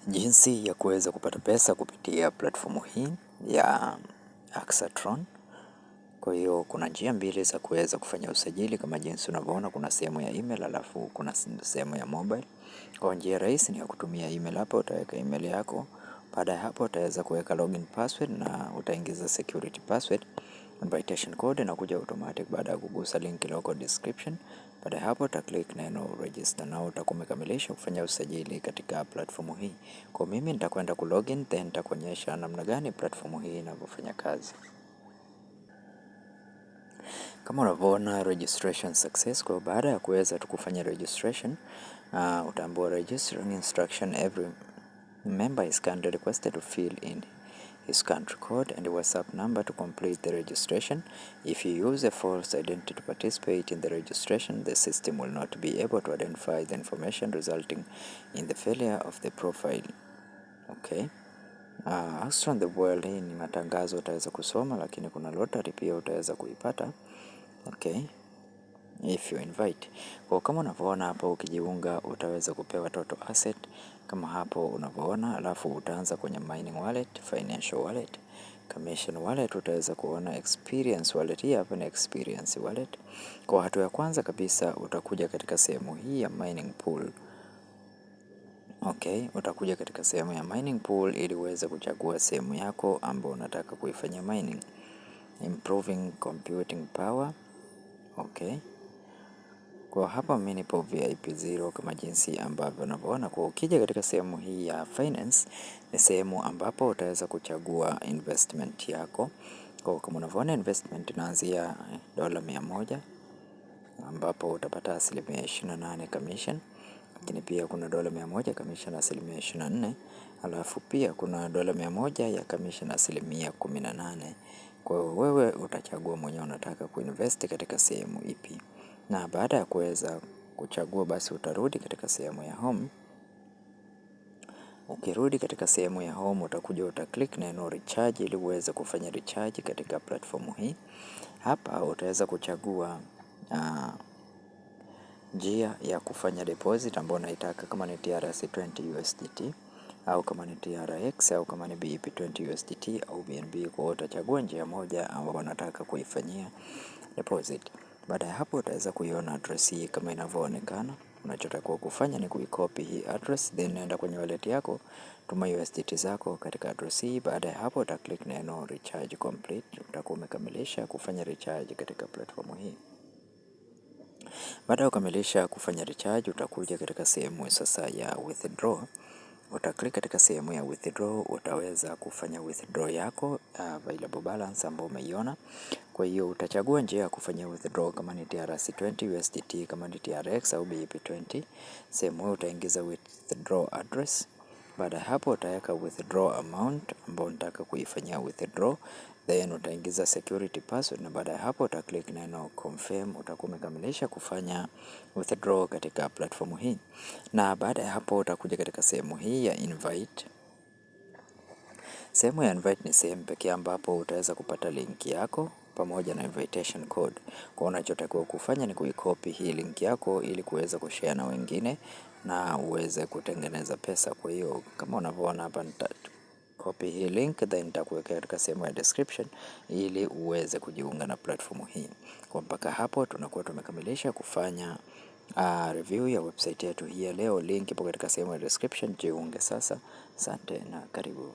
Jinsi ya kuweza kupata pesa kupitia platformu hii ya Axatron. Kwa hiyo kuna njia mbili za kuweza kufanya usajili kama jinsi unavyoona, kuna sehemu ya email alafu kuna sehemu ya mobile. Kwa njia rahisi ni ya kutumia email. Hapo utaweka email yako. Baada ya hapo utaweza kuweka login password na utaingiza security password, invitation code na kuja automatic baada ya kugusa link iliyoko description. Baada ya hapo uta click neno register na utakuwa umekamilisha kufanya usajili katika platform hii. Kwa mimi nitakwenda ku login then nitakuonyesha namna gani platform hii inavyofanya kazi. Kama unavyoona registration success. Kwa baada ya kuweza kufanya registration, utaambiwa registering instruction. Every member is kindly requested to fill in his country code and WhatsApp number to complete the registration. If you use a false identity to participate in the registration, the system will not be able to identify the information, resulting in the failure of the profile. Okay. Axatron the World, hii ni matangazo utaweza kusoma, lakini kuna lottery pia utaweza kuipata. Okay. If you invite. Kwa kama unavyoona hapo, ukijiunga utaweza kupewa total asset kama hapo unavyoona, alafu utaanza kwenye mining wallet, financial wallet, commission wallet, utaweza kuona experience wallet. Hii hapa ni experience wallet. Kwa hatua ya kwanza kabisa utakuja katika sehemu hii ya mining pool. Okay, utakuja katika sehemu ya mining pool ili uweze kuchagua sehemu yako ambayo unataka kuifanyia mining. Improving computing power. Okay. Kwa hapa mimi nipo VIP 0 kama jinsi ambavyo unavyoona. Kwa ukija katika sehemu hii ya finance, ni sehemu ambapo utaweza kuchagua investment yako. Kwa kama unavyoona investment inaanzia $100 ambapo utapata 28% commission. Lakini pia kuna $100 commission na 24%. Alafu pia kuna $100 ya commission na 18%. Kwa hiyo wewe utachagua mwenyewe unataka kuinvest katika sehemu ipi. Na baada ya kuweza kuchagua basi utarudi katika sehemu ya home. Ukirudi katika sehemu ya home utakuja utaclick neno recharge ili uweze kufanya recharge katika platform hii. Hapa utaweza kuchagua njia ya kufanya deposit ambayo unaitaka, kama ni TRC20 USDT au kama ni TRX au kama ni BEP20 USDT au BNB. Kwa hiyo utachagua njia moja ambayo unataka kuifanyia deposit. Baada ya hapo utaweza kuiona address hii kama inavyoonekana. Unachotakiwa kufanya ni kuicopy hii address, then nenda kwenye wallet yako, tuma USDT zako katika address hii. Baada ya hapo uta click neno recharge complete. Utakuwa umekamilisha kufanya recharge katika platform hii. Baada ya kukamilisha kufanya recharge, utakuja katika sehemu sasa ya withdraw. Utaklik katika sehemu ya withdraw, utaweza kufanya withdraw yako available balance ambayo umeiona. Kwa hiyo utachagua njia ya kufanya withdraw kama ni TRC20 USDT, kama ni TRX au BEP20. Sehemu hiyo utaingiza withdraw address. Baada ya hapo utaweka withdraw amount ambayo unataka kuifanyia withdraw, then utaingiza security password na baada ya hapo uta click neno confirm. Utakuwa umekamilisha kufanya withdraw katika platform hii. Na baada ya hapo utakuja katika sehemu hii ya invite. Sehemu ya invite ni sehemu pekee ambapo utaweza kupata link yako pamoja na invitation code. Kwa unachotakiwa kufanya ni kuicopy hii link yako ili kuweza kushare na wengine na uweze kutengeneza pesa. Kwa hiyo kama unavyoona hapa, copy hii link then nitakuwekea katika sehemu ya description ili uweze kujiunga na platform hii. Kwa mpaka hapo tunakuwa tumekamilisha kufanya review ya website yetu hii ya leo. Link ipo katika sehemu ya description. Jiunge sasa. Asante na karibu.